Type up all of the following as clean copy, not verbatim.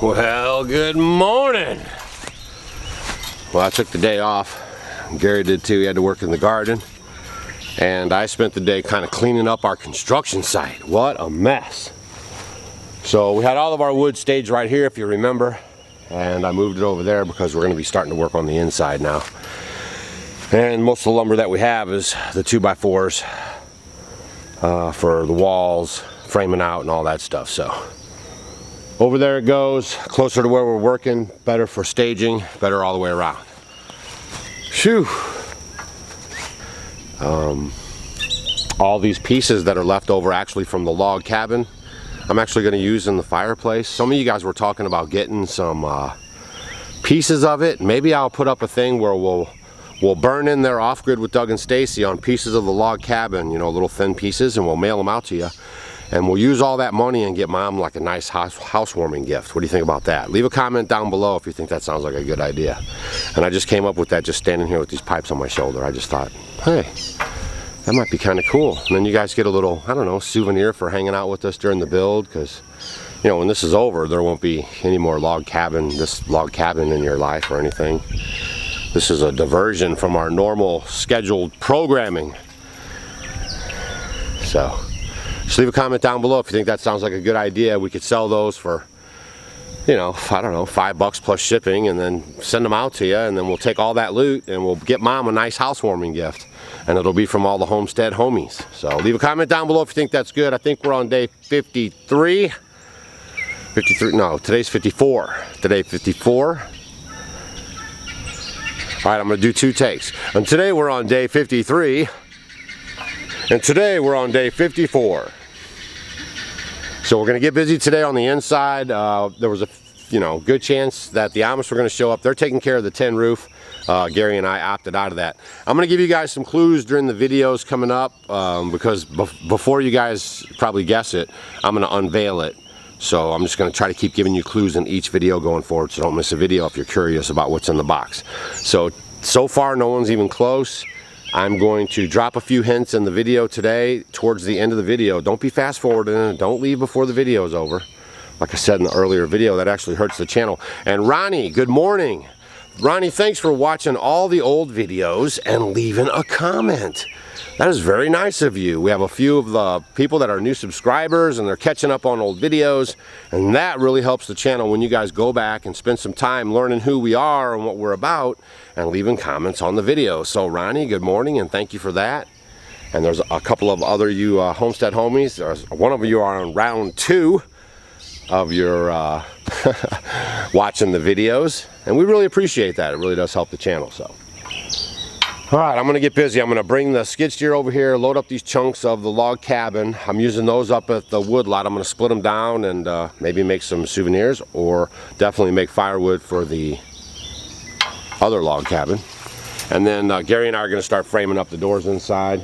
Well, good morning. Well, I took the day off. Gary did too. He had to work in the garden. And I spent the day kind of cleaning up our construction site. What a mess. So we had all of our wood staged right here, if you remember. And I moved it over there because we're going to be starting to work on the inside now. And most of the lumber that we have is the 2x4s for the walls, framing out and all that stuff. So over there it goes, closer to where we're working, better for staging, better all the way around. Phew. All these pieces that are left over actually from the log cabin, I'm actually going to use in the fireplace. Some of you guys were talking about getting some pieces of it. Maybe I'll put up a thing where we'll burn in there off-grid with Doug and Stacy on pieces of the log cabin, you know, little thin pieces, and we'll mail them out to you. And we'll use all that money and get Mom like a nice housewarming gift. What do you think about that? Leave a comment down below if you think that sounds like a good idea. And I just came up with that just standing here with these pipes on my shoulder. I just thought, hey, that might be kind of cool. And then you guys get a little, I don't know, souvenir for hanging out with us during the build, because, you know, when this is over, there won't be any more log cabin in your life or anything. This is a diversion from our normal scheduled programming. So just leave a comment down below if you think that sounds like a good idea. We could sell those for, you know, I don't know, $5 plus shipping, and then send them out to you, and then we'll take all that loot and we'll get Mom a nice housewarming gift, and it'll be from all the homestead homies. So leave a comment down below if you think that's good. I think we're on day 53. No, today's 54. Today 54. All right, I'm gonna do 2 takes. And today we're on day 53. And today we're on day 54. So we're going to get busy today on the inside. There was a good chance that the Amish were going to show up. They're taking care of the tin roof. Gary and I opted out of that. I'm going to give you guys some clues during the videos coming up, because before you guys probably guess it, I'm going to unveil it. So I'm just going to try to keep giving you clues in each video going forward, so don't miss a video if you're curious about what's in the box. So far no one's even close. I'm going to drop a few hints in the video today towards the end of the video. Don't be fast forwarding it. Don't leave before the video is over. Like I said in the earlier video, that actually hurts the channel. And Ronnie, good morning. Ronnie, thanks for watching all the old videos and leaving a comment. That is very nice of you. We have a few of the people that are new subscribers and they're catching up on old videos, and that really helps the channel when you guys go back and spend some time learning who we are and what we're about and leaving comments on the video. So Ronnie, good morning and thank you for that. And there's a couple of other you homestead homies. One of you are on round 2 of your watching the videos, and we really appreciate that. It really does help the channel. So all right, I'm going to get busy. I'm going to bring the skid steer over here, load up these chunks of the log cabin. I'm using those up at the Woodlot. I'm going to split them down and maybe make some souvenirs, or definitely make firewood for the other log cabin. And then Gary and I are going to start framing up the doors inside.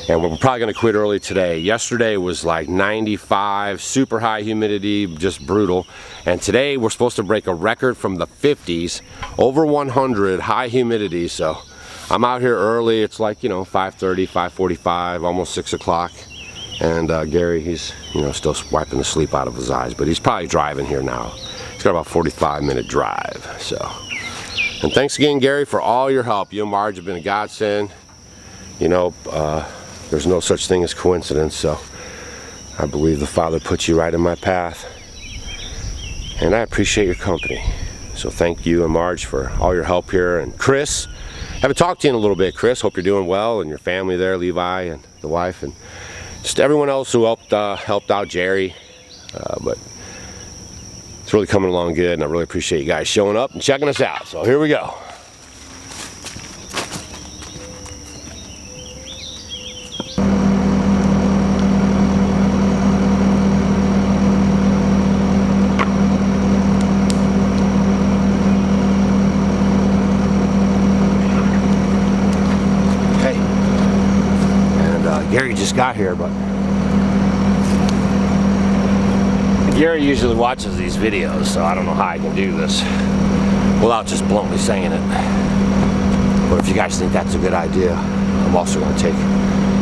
And we're probably going to quit early today. Yesterday was like 95, super high humidity, just brutal. And today we're supposed to break a record from the 50s, over 100, high humidity. So I'm out here early. It's like, 5:30, 5:45, almost 6 o'clock. And Gary, he's, still wiping the sleep out of his eyes, but he's probably driving here now. He's got about a 45-minute drive. So, and thanks again, Gary, for all your help. You and Marge have been a godsend. There's no such thing as coincidence, so I believe the Father put you right in my path. And I appreciate your company. So thank you and Marge for all your help here. And Chris, I haven't talked to you in a little bit, Chris. Hope you're doing well, and your family there, Levi and the wife, and just everyone else who helped out Jerry. But it's really coming along good, and I really appreciate you guys showing up and checking us out. So here we go. just got here, but Gary usually watches these videos, so I don't know how I can do this without just bluntly saying it. But if you guys think that's a good idea, I'm also going to take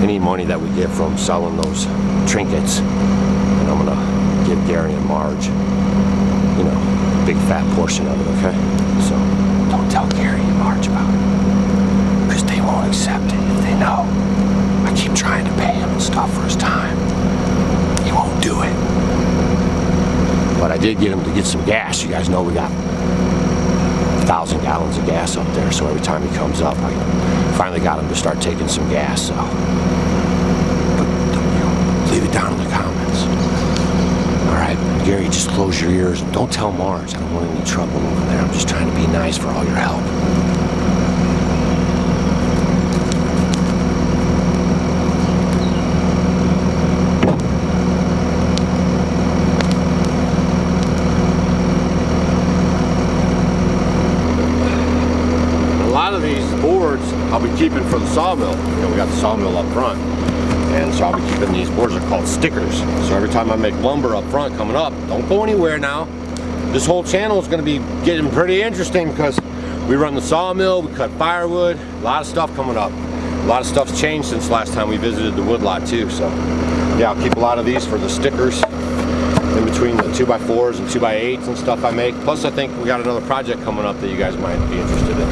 any money that we get from selling those trinkets, and I'm going to give Gary and Marge, you know, a big fat portion of it, okay? So don't tell Gary and Marge about it, because they won't accept it if they know. I keep trying to pay him and stuff for his time. He won't do it. But I did get him to get some gas. You guys know we got 1,000 gallons of gas up there, so every time he comes up, I finally got him to start taking some gas. So, but you know, leave it down in the comments. All right, Gary, just close your ears and don't tell Marge. I don't want any trouble over there. I'm just trying to be nice for all your help. I'll be keeping for the sawmill. You know, we got the sawmill up front, and so I'll be keeping these boards. Are called stickers. So every time I make lumber up front coming up, don't go anywhere now. This whole channel is going to be getting pretty interesting because we run the sawmill, we cut firewood, a lot of stuff coming up. A lot of stuff's changed since last time we visited the woodlot too. So yeah, I'll keep a lot of these for the stickers in between the 2x4s and 2x8s and stuff I make. Plus I think we got another project coming up that you guys might be interested in.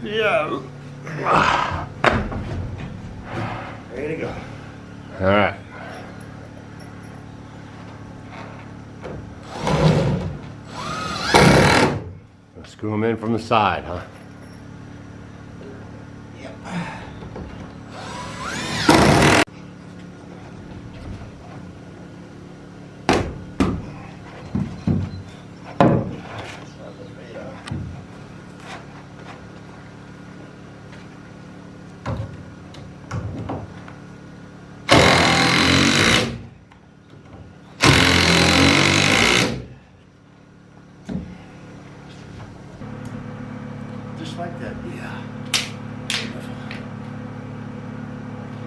Yeah. Ready to go. All right. Let's screw them in from the side, huh? Yep. Just like that. Yeah.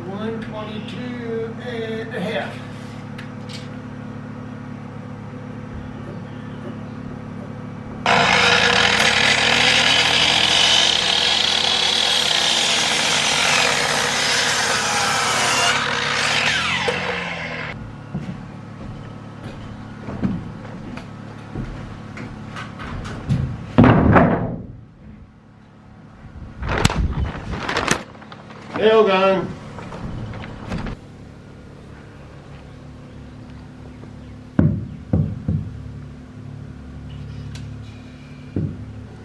122.5. Nail gun.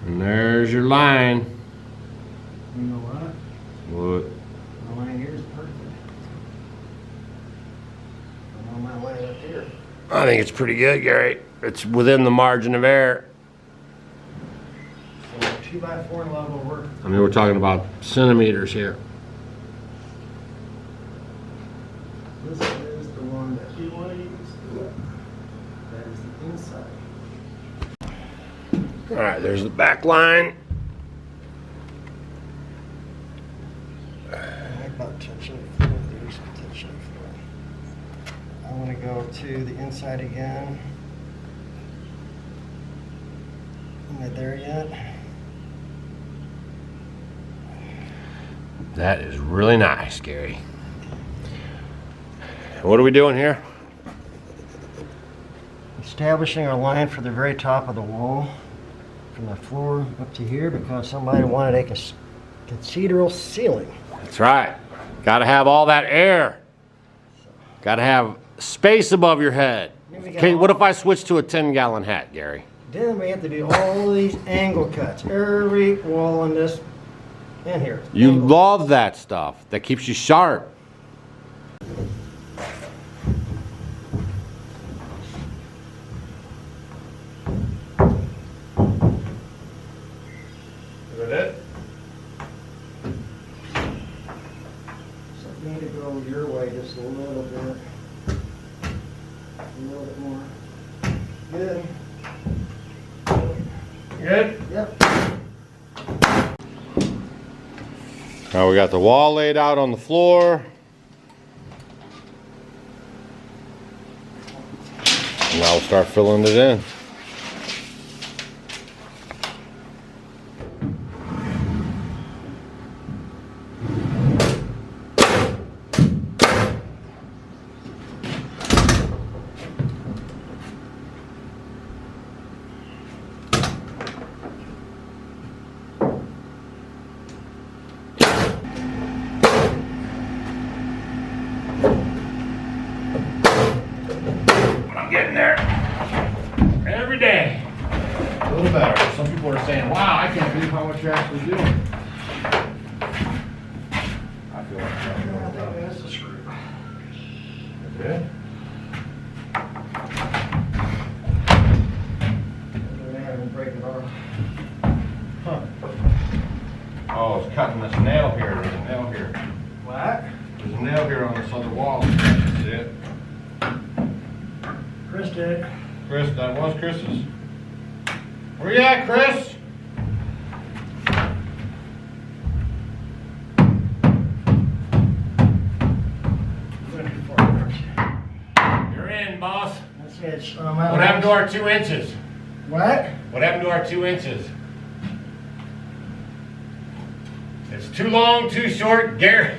And there's your line. You know what? What? The line here is perfect. I'm on my way up here. I think it's pretty good, Gary. It's within the margin of error. So 2x4 level work. I mean, we're talking about centimeters here. This is the one that you want to use. That is the inside. All right, there's the back line. About touching the floor. There's touching the floor. I want to go to the inside again. Am I there yet? That is really nice, Gary. What are we doing here? Establishing our line for the very top of the wall, from the floor up to here, because somebody wanted a cathedral ceiling. That's right. Got to have all that air. Got to have space above your head. Okay, what if I switch to a 10-gallon hat, Gary? Then we have to do all these angle cuts, every wall in this, and here. You Angle. love that stuff. That keeps you sharp. Is that it? So just a little bit. A little bit more. Good. Good? Yep. Now we got the wall laid out on the floor. And now we'll start filling it in. Getting there every day. A little better. Some people are saying, wow, I can't believe how much you're actually doing. I feel like I'm doing it. That's the screw. Okay. Break it off. Huh. Oh, it's cutting this nail here. There's a nail here. What? There's a nail here on this other wall. See it? Chris did. Chris, that was Chris's. Where you at, Chris? You're in, boss. That's it. What happened to our 2 inches? What? What happened to our 2 inches? It's too long, too short, Gary.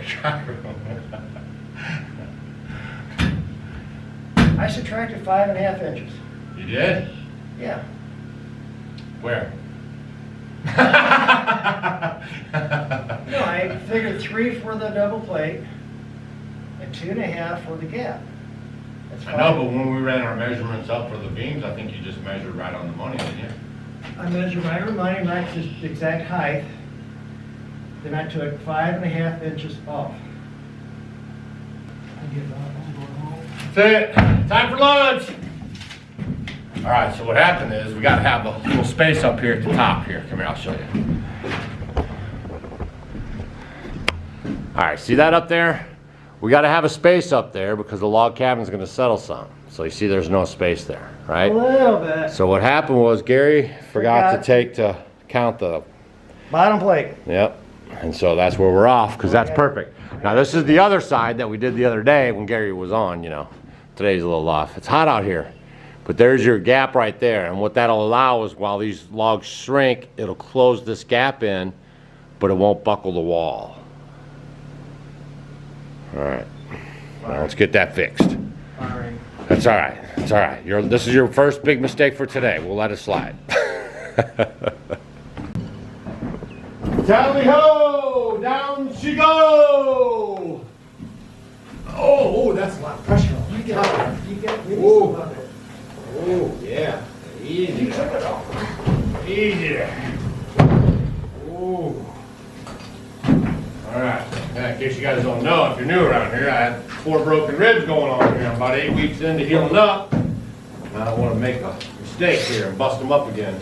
I subtracted 5.5 inches. You did? Yeah. Where? No, I figured 3 for the double plate and 2.5 for the gap. That's I know, but when we ran our measurements up for the beams, I think you just measured right on the money, didn't you? I measured my money right to the exact height. Then I took 5.5 inches off. I give up. I'm going home. That's it. Time for lunch. All right, so what happened is we got to have a little space up here at the top here. Come here, I'll show you. All right, see that up there? We got to have a space up there because the log cabin's going to settle some. So you see there's no space there, right? A little bit. So what happened was Gary forgot to count the, Bottom plate. yep. And so that's where we're off because that's perfect. Now this is the other side that we did the other day when Gary was on, you know. Today's a little off. It's hot out here. But there's your gap right there. And what that'll allow is while these logs shrink, it'll close this gap in, but it won't buckle the wall. All right. Now let's get that fixed. All right. That's all right. That's all right. This is your first big mistake for today. We'll let it slide. Tally ho! Down she go! Oh, that's a lot of pressure on You get it. You get it. Ooh. Above it. Oh, yeah. Easy. You took it off. Easy there. Ooh. All right. Now, in case you guys don't know, if you're new around here, I had 4 broken ribs going on here. I'm about 8 weeks into healing up. And I don't want to make a mistake here and bust them up again.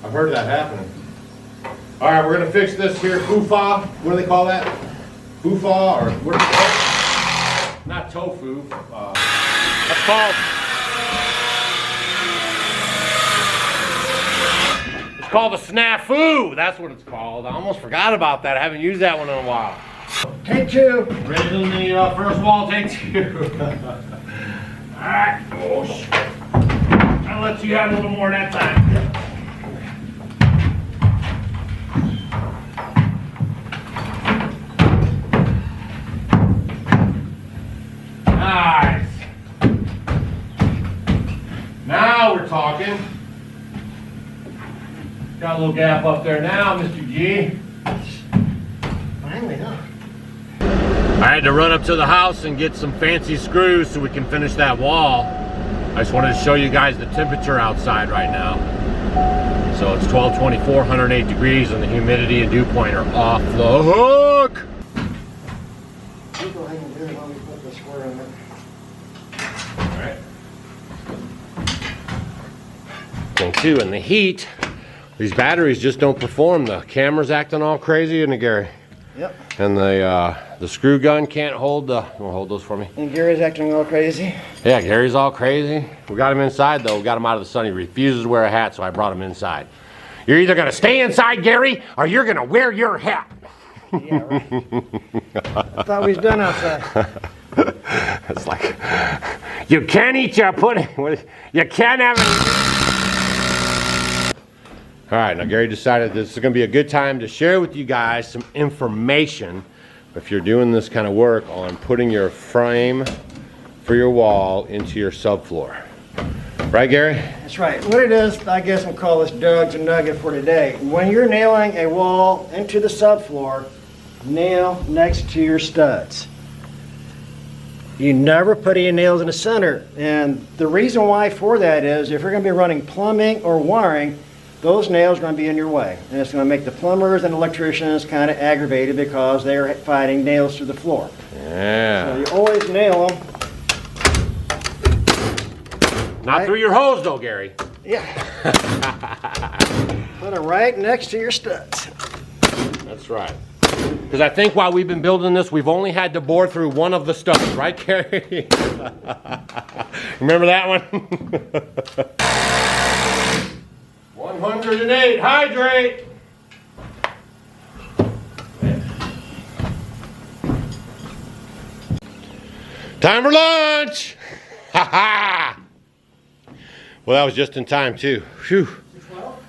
I've heard that happening. All right, we're going to fix this here fufa. What do they call that? Fufa or what is it? Not tofu. That's called. It's called a snafu. That's what it's called. I almost forgot about that. I haven't used that one in a while. Take 2. Ready on the first wall, take 2. All right. Oh, shit. I'll let you have a little more that time. Nice. Now we're talking. Got a little gap up there now, Mr. G. Finally, huh? I had to run up to the house and get some fancy screws so we can finish that wall. I just wanted to show you guys the temperature outside right now. So it's 12:24, 108 degrees, and the humidity and dew point are off the hook. You go ahead and do it while we put the square in it. Alright. Thing too, in the heat, these batteries just don't perform. The camera's acting all crazy, isn't it, Gary? Yep. And the screw gun can't hold the. You wanna hold those for me? And Gary's acting all crazy. Yeah, Gary's all crazy. We got him inside though. We got him out of the sun. He refuses to wear a hat, so I brought him inside. You're either gonna stay inside, Gary, or you're gonna wear your hat. Yeah, right. I thought we was done outside. It's like, you can't eat your pudding. You can't have it. All right, now Gary decided this is gonna be a good time to share with you guys some information if you're doing this kind of work on putting your frame for your wall into your subfloor. Right, Gary? That's right. What it is, I guess we'll call this Doug's and Nugget for today. When you're nailing a wall into the subfloor, nail next to your studs. You never put any nails in the center. And the reason why for that is if you're going to be running plumbing or wiring, those nails are going to be in your way. And it's going to make the plumbers and electricians kind of aggravated because they're fighting nails through the floor. Yeah. So you always nail them. Not through your hose though, Gary. Yeah. Put it right next to your studs. That's right. Because I think while we've been building this, we've only had to bore through one of the studs, right, Gary? Remember that one? 108, hydrate! Time for lunch! Ha ha! Well, that was just in time too. Phew.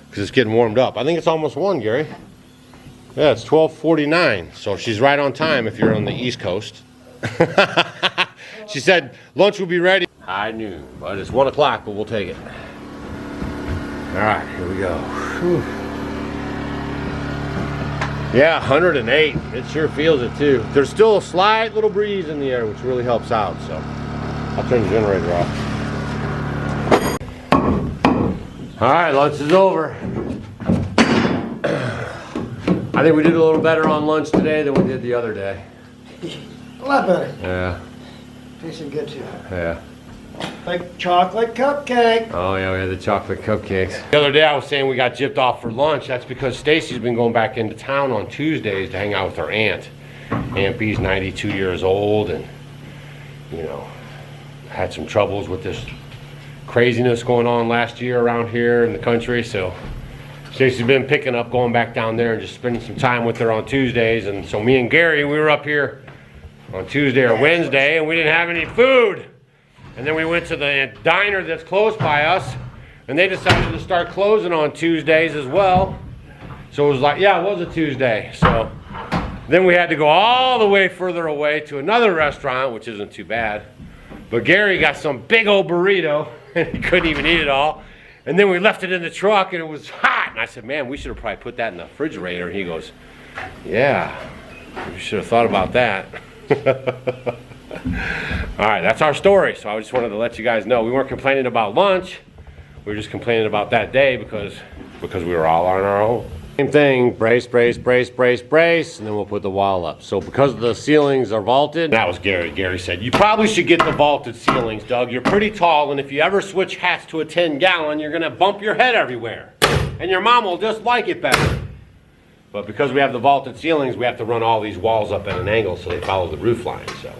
Because it's getting warmed up. I think it's almost 1, Gary. Yeah, it's 12:49, so she's right on time if you're on the East Coast. She said lunch will be ready. High noon, but it's 1 o'clock, but we'll take it. All right, here we go. Whew. Yeah, 108. It sure feels it too. There's still a slight little breeze in the air, which really helps out. So I'll turn the generator off. All right, lunch is over. I think we did a little better on lunch today than we did the other day. A lot better. Yeah. Tasting good too. Yeah. Like chocolate cupcake. Oh yeah, we had the chocolate cupcakes. The other day I was saying we got gypped off for lunch. That's because Stacy's been going back into town on Tuesdays to hang out with her aunt. Aunt B's 92 years old and, you know, had some troubles with this craziness going on last year around here in the country. So Stacy's been picking up going back down there and just spending some time with her on Tuesdays. And so me and Gary, we were up here on Tuesday or Wednesday and we didn't have any food. And then we went to the diner that's close by us and they decided to start closing on Tuesdays as well. So it was like, yeah, it was a Tuesday. So then we had to go all the way further away to another restaurant, which isn't too bad. But Gary got some big old burrito and he couldn't even eat it all. And then we left it in the truck and it was hot. And I said, man, we should have probably put that in the refrigerator. And he goes, yeah, we should have thought about that. All right, that's our story. So I just wanted to let you guys know we weren't complaining about lunch. We were just complaining about that day because we were all on our own. Same thing, brace, brace, brace, brace, brace, and then we'll put the wall up. So because the ceilings are vaulted, that was Gary. Gary said, you probably should get the vaulted ceilings, Doug. You're pretty tall, and if you ever switch hats to a 10-gallon, you're gonna bump your head everywhere. And your mom will just like it better. But because we have the vaulted ceilings, we have to run all these walls up at an angle so they follow the roof line. So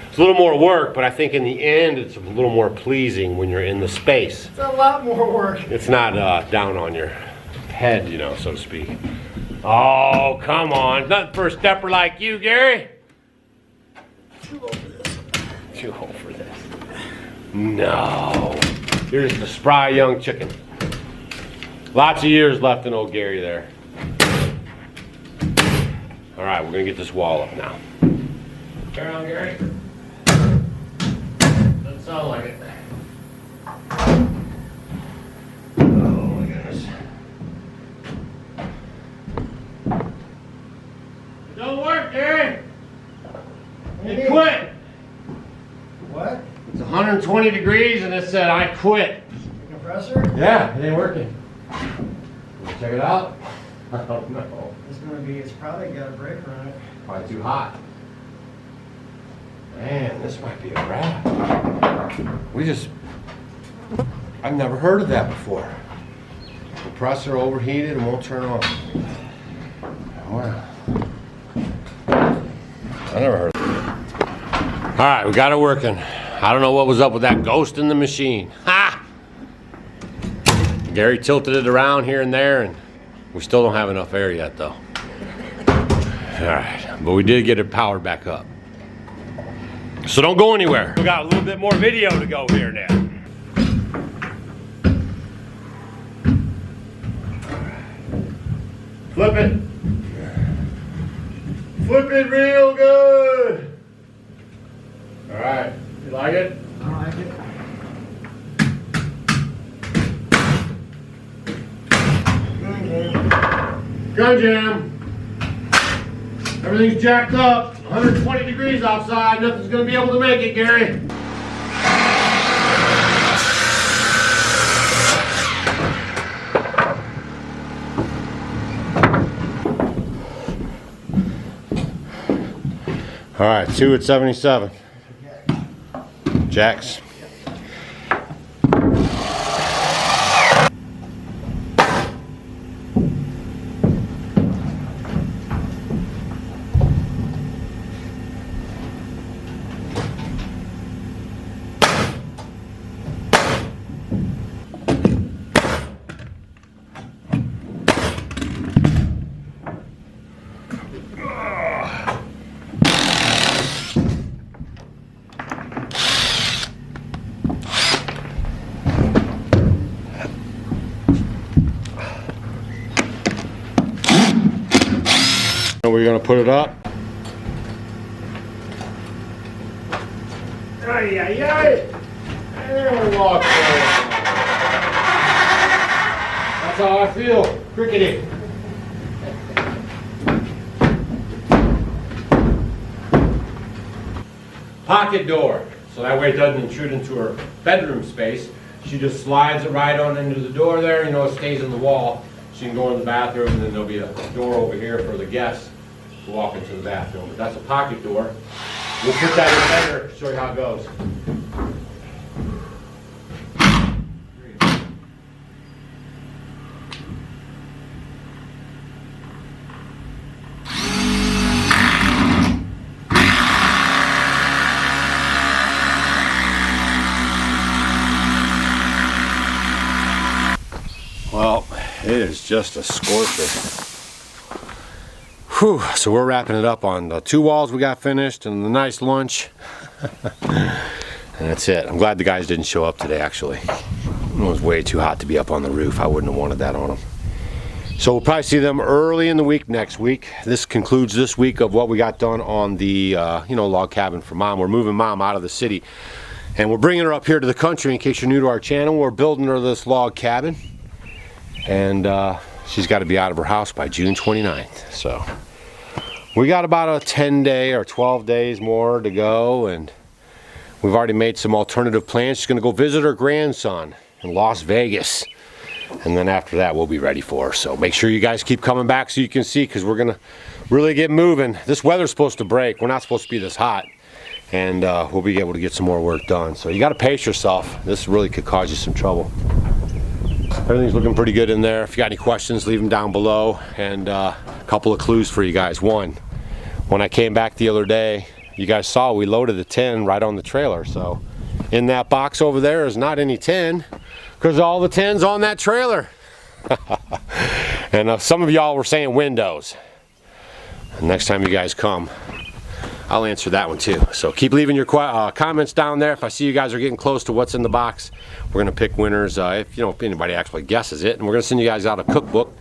it's a little more work, but I think in the end, it's a little more pleasing when you're in the space. It's a lot more work. It's not down on your head, you know, so to speak. Oh, come on. Nothing for a stepper like you, Gary. Too old for this. Too old for this. No. You're just a spry young chicken. Lots of years left in old Gary there. All right, we're going to get this wall up now. Turn on, Gary. Doesn't sound like it. Oh, my goodness. It don't work, Gary. It quit. What? It's 120 degrees and it said, I quit. The compressor? Yeah, it ain't working. Wanna check it out? I don't know. It's probably got a breaker on it. Probably too hot. Man, this might be a wrap. I've never heard of that before. Compressor overheated and won't turn on. Wow. I never heard of it. All right, we got it working. I don't know what was up with that ghost in the machine. Ha! Gary tilted it around here and there, and we still don't have enough air yet, though. All right, but we did get it powered back up. So don't go anywhere. We got a little bit more video to go here now. Flip it. Flip it real good. All right, you like it? I like it. Gun jam. Everything's jacked up. 120 degrees outside. Nothing's gonna be able to make it, Gary. All right, 2 at 77. Jacks. We're gonna put it up. Ay, ay, ay. And we walk forward. That's how I feel. Crickety. Pocket door. So that way it doesn't intrude into her bedroom space. She just slides it right on into the door there. You know, it stays in the wall. She can go in the bathroom, and then there'll be a door over here for the guests to walk into the bathroom. But that's a pocket door. We'll put that in better, show you how it goes. Well, it is just a scorcher. Whew, so we're wrapping it up on the 2 walls we got finished and the nice lunch. And that's it. I'm glad the guys didn't show up today, actually. It was way too hot to be up on the roof. I wouldn't have wanted that on them. So we'll probably see them early in the week next week. This concludes this week of what we got done on the log cabin for Mom. We're moving Mom out of the city. And we're bringing her up here to the country. In case you're new to our channel, we're building her this log cabin. And she's got to be out of her house by June 29th. So we got about a 10-day or 12 days more to go, and we've already made some alternative plans. She's going to go visit her grandson in Las Vegas, and then after that we'll be ready for her. So make sure you guys keep coming back so you can see, because we're going to really get moving. This weather's supposed to break. We're not supposed to be this hot, and we'll be able to get some more work done. So you got to pace yourself. This really could cause you some trouble. Everything's looking pretty good in there. If you got any questions, leave them down below. And a couple of clues for you guys. One, when I came back the other day, you guys saw we loaded the tin right on the trailer. So in that box over there is not any tin, because all the tin's on that trailer. And some of y'all were saying windows. And next time you guys come, I'll answer that one too. So keep leaving your comments down there. If I see you guys are getting close to what's in the box, we're gonna pick winners if anybody actually guesses it, and we're gonna send you guys out a cookbook.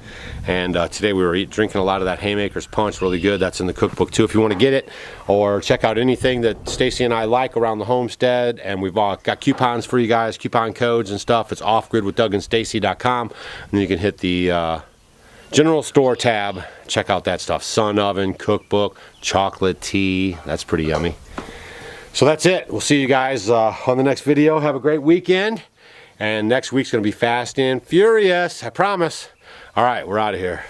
And today we were drinking a lot of that Haymaker's Punch, really good. That's in the cookbook too if you want to get it, or check out anything that Stacy and I like around the homestead. And we've got coupons for you guys, coupon codes and stuff. It's offgridwithdougandstacy.com, and then you can hit the general store tab, check out that stuff. Sun oven, cookbook, chocolate tea. That's pretty yummy. So that's it. We'll see you guys on the next video. Have a great weekend. And next week's going to be fast and furious, I promise. All right, we're out of here.